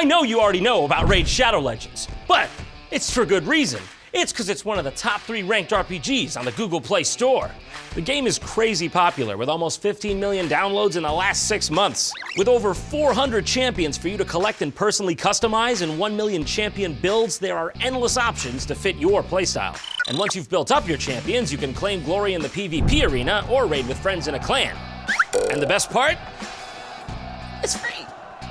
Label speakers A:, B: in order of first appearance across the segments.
A: I know you already know about Raid Shadow Legends, but it's for good reason. It's because it's one of the top 3 ranked RPGs on the Google Play Store. The game is crazy popular, with almost 15 million downloads in the last 6 months. With over 400 champions for you to collect and personally customize, and 1 million champion builds, there are endless options to fit your playstyle. And once you've built up your champions, you can claim glory in the PvP arena or raid with friends in a clan. And the best part? It's free.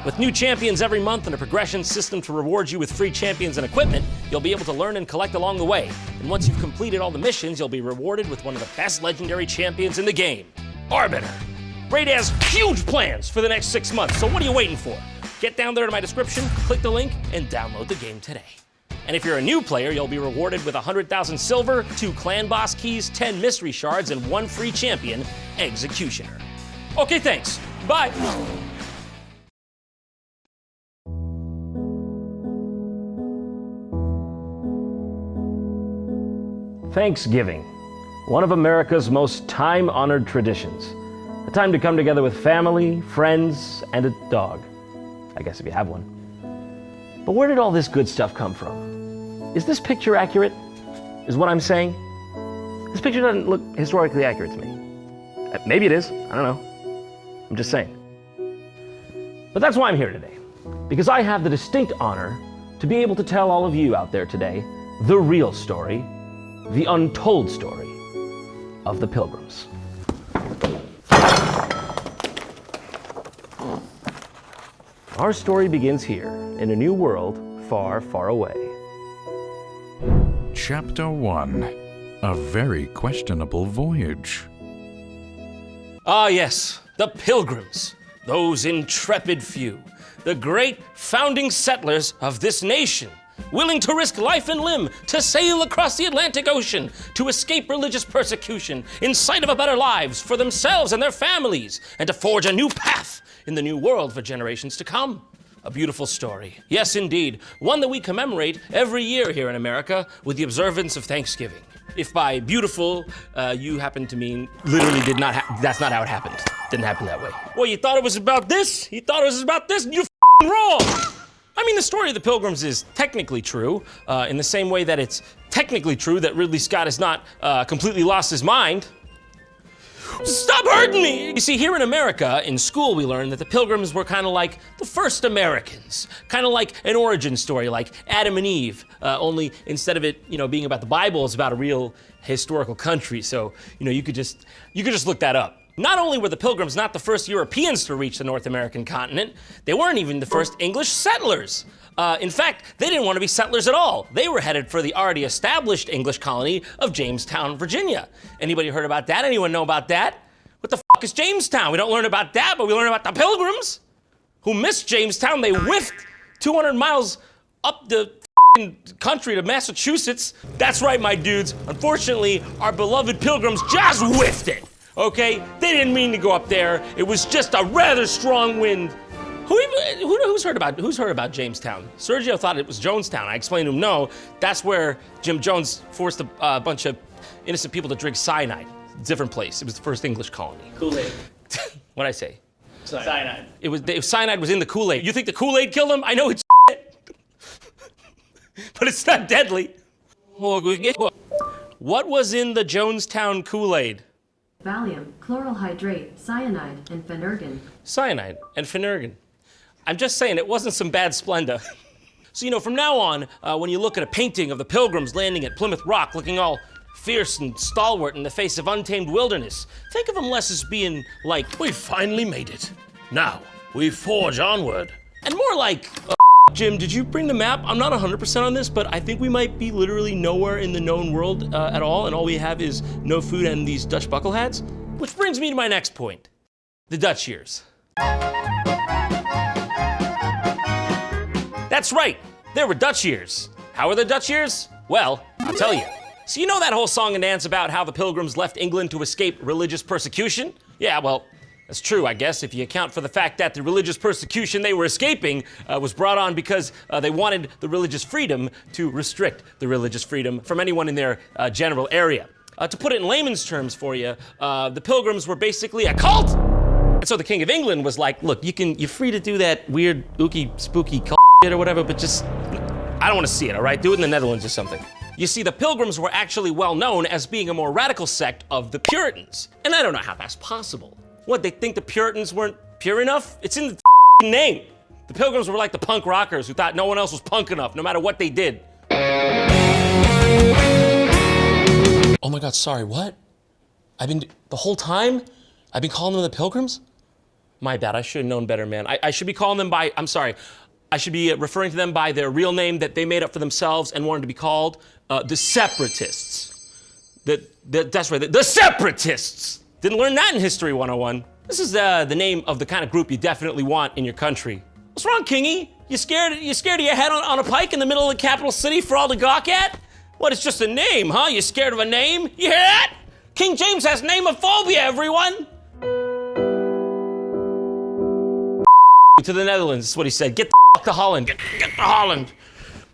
A: With new champions every month and a progression system to reward you with free champions and equipment, you'll be able to learn and collect along the way. And once you've completed all the missions, you'll be rewarded with one of the best legendary champions in the game, Arbiter. Raid has huge plans for the next 6 months, so what are you waiting for? Get down there to my description, click the link, and download the game today. And if you're a new player, you'll be rewarded with 100,000 silver, 2 clan boss keys, 10 mystery shards, and 1 free champion, Executioner. Okay, thanks. Bye. Thanksgiving, one of America's most time-honored traditions. A time to come together with family, friends, and a dog. I guess if you have one. But where did all this good stuff come from? Is this picture accurate? Is what I'm saying? This picture doesn't look historically accurate to me. Maybe it is, I don't know. I'm just saying. But that's why I'm here today. Because I have the distinct honor to be able to tell all of you out there today the real story, the untold story of the Pilgrims. Our story begins here, in a new world far, far away.
B: Chapter 1. A very questionable voyage.
A: Ah yes, the Pilgrims, those intrepid few, the great founding settlers of this nation, willing to risk life and limb to sail across the Atlantic Ocean to escape religious persecution in sight of a better lives for themselves and their families, and to forge a new path in the new world for generations to come. A beautiful story. Yes, indeed. One that we commemorate every year here in America with the observance of Thanksgiving. If by beautiful, you happen to mean literally that's not how it happened. Didn't happen that way. Well, you thought it was about this? You thought it was about this? You're wrong! I mean, the story of the Pilgrims is technically true, in the same way that it's technically true that Ridley Scott has not completely lost his mind. Stop hurting me! You see, here in America, in school we learned that the Pilgrims were kind of like the first Americans. Kind of like an origin story, like Adam and Eve, only instead of it, being about the Bible, it's about a real historical country. So, you could just look that up. Not only were the Pilgrims not the first Europeans to reach the North American continent, they weren't even the first English settlers. In fact, they didn't want to be settlers at all. They were headed for the already established English colony of Jamestown, Virginia. Anybody heard about that? Anyone know about that? What the fuck is Jamestown? We don't learn about that, but we learn about the Pilgrims, who missed Jamestown. They whiffed 200 miles up the country to Massachusetts. That's right, my dudes. Unfortunately, our beloved Pilgrims just whiffed it. Okay? They didn't mean to go up there. It was just a rather strong wind. Who's heard about Jamestown? Sergio thought it was Jonestown. I explained to him, no, that's where Jim Jones forced a bunch of innocent people to drink cyanide. Different place. It was the first English colony.
C: Kool-Aid.
A: What'd I say?
C: Cyanide.
A: Cyanide was in the Kool-Aid. You think the Kool-Aid killed him? I know it's but it's not deadly. What was in the Jonestown Kool-Aid?
D: Valium, chloral hydrate, cyanide, and phenergan.
A: Cyanide and phenergan. I'm just saying, it wasn't some bad Splenda. So, from now on, when you look at a painting of the Pilgrims landing at Plymouth Rock looking all fierce and stalwart in the face of untamed wilderness, think of them less as being like, we finally made it. Now, we forge onward. And more like, Jim, did you bring the map? I'm not 100% on this, but I think we might be literally nowhere in the known world at all, and all we have is no food and these Dutch buckle hats. Which brings me to my next point, the Dutch years. That's right, there were Dutch years. How were the Dutch years? Well, I'll tell you. So you know that whole song and dance about how the Pilgrims left England to escape religious persecution? Yeah, well, that's true, I guess, if you account for the fact that the religious persecution they were escaping was brought on because they wanted the religious freedom to restrict the religious freedom from anyone in their general area. To put it in layman's terms for you, the Pilgrims were basically a cult! And so the King of England was like, look, you're free to do that weird, ooky, spooky cult or whatever, but just, I don't want to see it, all right? Do it in the Netherlands or something. You see, the Pilgrims were actually well known as being a more radical sect of the Puritans. And I don't know how that's possible. What, they think the Puritans weren't pure enough? It's in the name. The Pilgrims were like the punk rockers who thought no one else was punk enough, no matter what they did. Oh my God, sorry, what? The whole time, I've been calling them the Pilgrims? My bad, I should have known better, man. I should be calling them by, I'm sorry. I should be referring to them by their real name that they made up for themselves and wanted to be called the Separatists. That's right, the Separatists! Didn't learn that in History 101. This is the name of the kind of group you definitely want in your country. What's wrong, Kingy? You scared of your head on a pike in the middle of the capital city for all to gawk at? What, it's just a name, huh? You scared of a name? You hear that? King James has nameophobia, everyone! To the Netherlands, is what he said. Get the f to Holland. Get to Holland.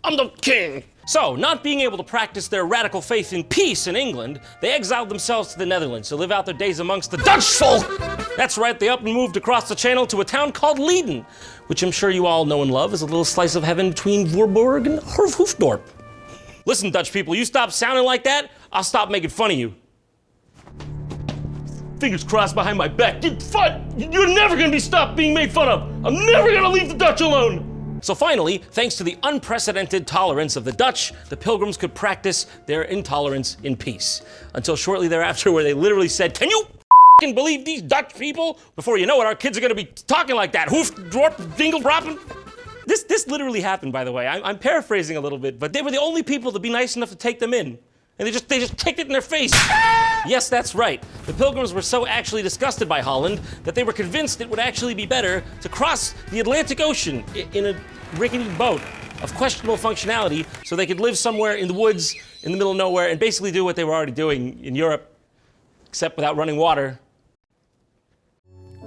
A: I'm the king. So, not being able to practice their radical faith in peace in England, they exiled themselves to the Netherlands to live out their days amongst the Dutch folk. That's right, they up and moved across the channel to a town called Leiden, which I'm sure you all know and love as a little slice of heaven between Voorburg and Hoofddorp. Listen, Dutch people, you stop sounding like that, I'll stop making fun of you. Fingers crossed behind my back. You're never gonna be stopped being made fun of. I'm never gonna leave the Dutch alone. So finally, thanks to the unprecedented tolerance of the Dutch, the Pilgrims could practice their intolerance in peace. Until shortly thereafter, where they literally said, "Can you f***ing believe these Dutch people?" Before you know it, our kids are gonna be talking like that. Hoofddorp, dingle dropping. This literally happened, by the way. I'm paraphrasing a little bit, but they were the only people to be nice enough to take them in. And they just kicked it in their face. Yes, that's right. The Pilgrims were so actually disgusted by Holland that they were convinced it would actually be better to cross the Atlantic Ocean in a rickety boat of questionable functionality so they could live somewhere in the woods in the middle of nowhere and basically do what they were already doing in Europe, except without running water.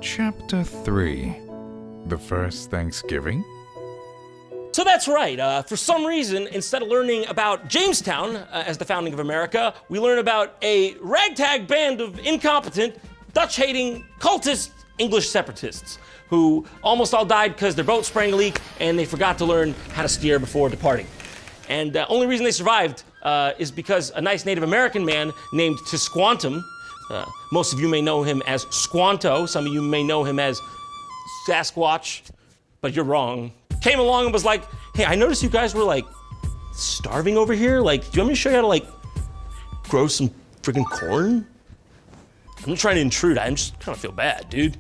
B: Chapter 3. The First Thanksgiving?
A: So that's right. For some reason, instead of learning about Jamestown as the founding of America, we learn about a ragtag band of incompetent, Dutch-hating, cultist English separatists who almost all died because their boat sprang a leak and they forgot to learn how to steer before departing. And the only reason they survived is because a nice Native American man named Tisquantum, most of you may know him as Squanto, some of you may know him as Sasquatch, but you're wrong, came along and was like, "Hey, I noticed you guys were like starving over here. Like, do you want me to show you how to like grow some freaking corn?" I'm not trying to intrude. I'm just kind of feel bad, dude.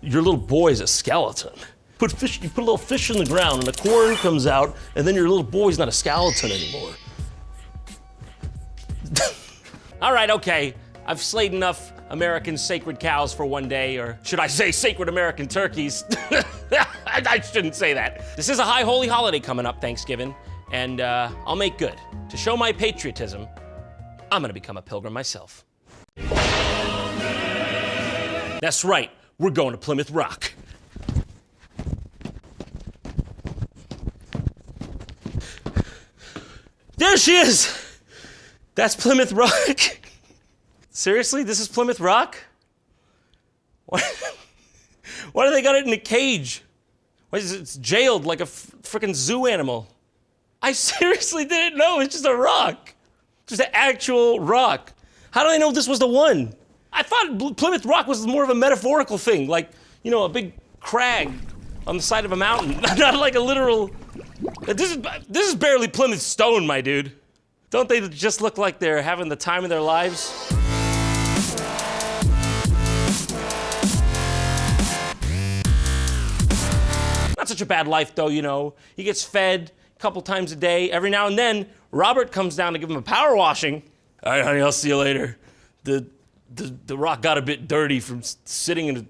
A: Your little boy's a skeleton. You put a little fish in the ground and the corn comes out, and then your little boy's not a skeleton anymore. All right, okay. I've slayed enough American sacred cows for one day, or should I say sacred American turkeys? I shouldn't say that. This is a high holy holiday coming up, Thanksgiving, and I'll make good. To show my patriotism, I'm gonna become a pilgrim myself. That's right, we're going to Plymouth Rock. There she is! That's Plymouth Rock. Seriously, this is Plymouth Rock? Why do they got it in a cage? Why is it jailed like a freaking zoo animal? I seriously didn't know, it's just a rock. Just an actual rock. How do I know this was the one? I thought Plymouth Rock was more of a metaphorical thing, like, you know, a big crag on the side of a mountain, not like a literal. This is barely Plymouth Stone, my dude. Don't they just look like they're having the time of their lives? Not such a bad life though, you know. He gets fed a couple times a day. Every now and then, Robert comes down to give him a power washing. All right, honey, I'll see you later. The rock got a bit dirty from sitting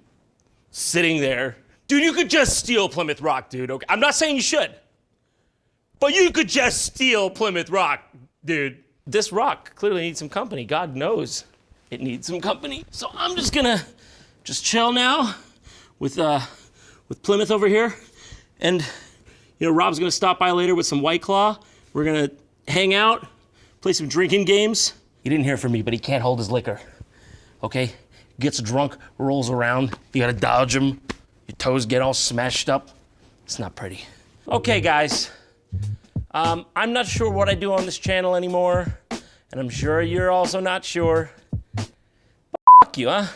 A: there. Dude, you could just steal Plymouth Rock, dude. Okay? I'm not saying you should, but you could just steal Plymouth Rock, dude. This rock clearly needs some company. God knows it needs some company. So I'm just gonna chill now with Plymouth over here. And, you know, Rob's gonna stop by later with some White Claw. We're gonna hang out, play some drinking games. He didn't hear from me, but he can't hold his liquor, okay? Gets drunk, rolls around, you gotta dodge him, your toes get all smashed up. It's not pretty. Okay, guys. I'm not sure what I do on this channel anymore, and I'm sure you're also not sure. Fuck you, huh?